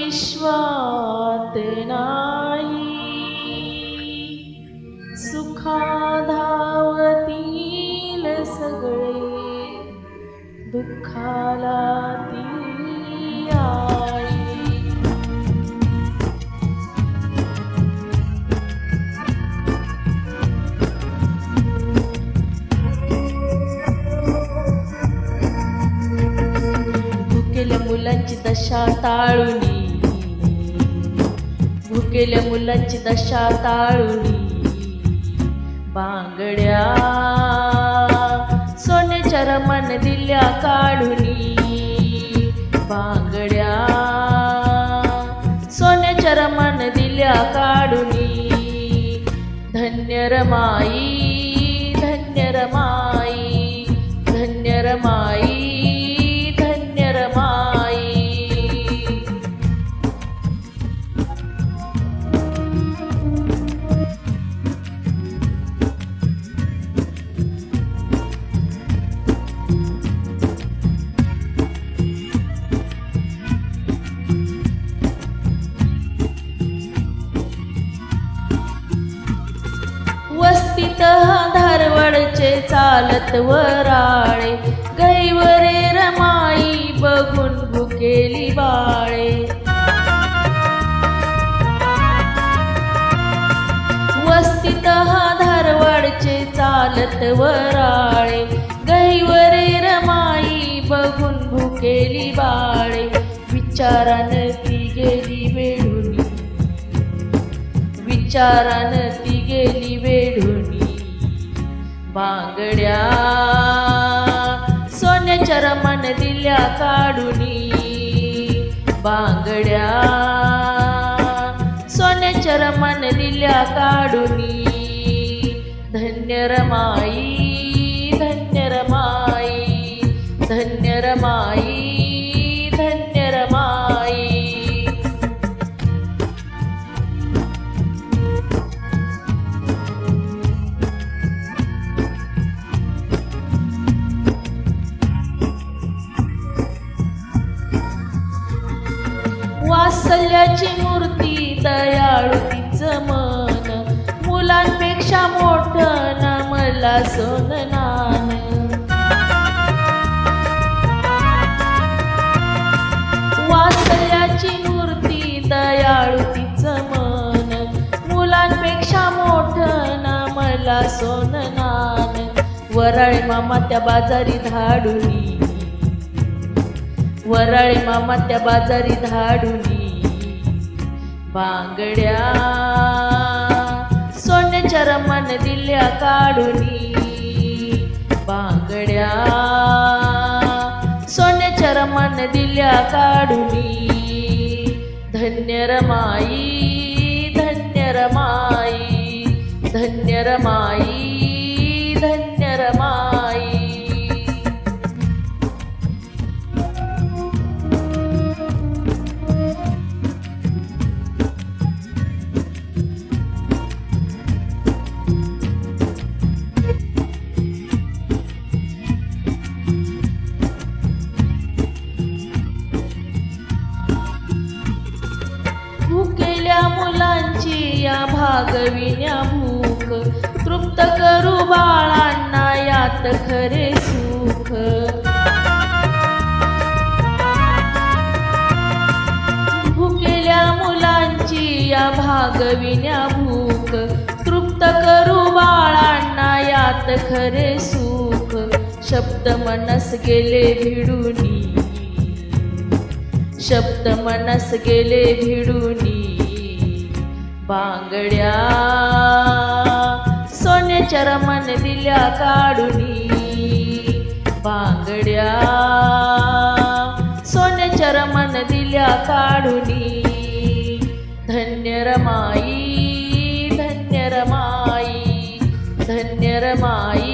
विश्वात नाही, सुखाधावतील सगळे, दुःखाला ती आई. भुकेल्या मुलांची दशा टाळुनी, भुकेल्या मुलांची दशा टाळुनी, बांगड्या सोन्याच्या रमण दिल्या काढुनी, बांगड्या सोन्याच्या रमण दिल्या काढुनी. धन्य रमाई, धन्य रमाई, धन्य रमाई, धन्य रमाई. वस्तीत धारवडचे चालत वराळे, गैवरे रमाई बघून भुकेली बाळे. वस्तीत धारवडचे चालत वराळे, गैवरे रमाई बघून भुकेली बाळे. विचारान ती गेली वेढुनी, विचारान ती गेली वेढुनी, बांगड्या सोन्याच्या रमण दिल्या काढुनी, बांगड्या सोन्याच्या रमण दिल्या काढुनी. धन्य रमाई, धन्य रमाई, धन्य रमाई, धन्य रमाई. वात्सल्याची मूर्ती दयाळू तिचं मन, मुलांपेक्षा मोठं ना मला सोननान. वात्सल्याची मूर्ती दयाळू तिचं मन, मुलांपेक्षा मोठं ना मला सोननान. वराळे मामा त्या बाजारी धाडुनी, वराळे मामा त्या बाजारी धाडुनी, बांगड्या सोन्याच्या रमण दिल्या काढुनी, बांगड्या सोन्याच्या रमण दिल्या काढुनी. धन्य रमाई, धन्य रमाई, धन्य रमाई, धन्य रमाई. भुकेल्या मुलांची या भागविण्या भूक, तृप्त करू बाळांना यात खरे सुख. भुकेल्या मुलांची या भागविण्या भूक, तृप्त करू बाळांना यात खरे सुख. शब्द मनस गेले भिडुनी, शब्द मनस गेले भिडुनी, बांगड्या सोन्याच्या रमण दिल्या काढुनी, बांगड्या सोन्याच्या रमण दिल्या काढुनी. धन्य रमाई, धन्य रमाई, धन्य रमाई.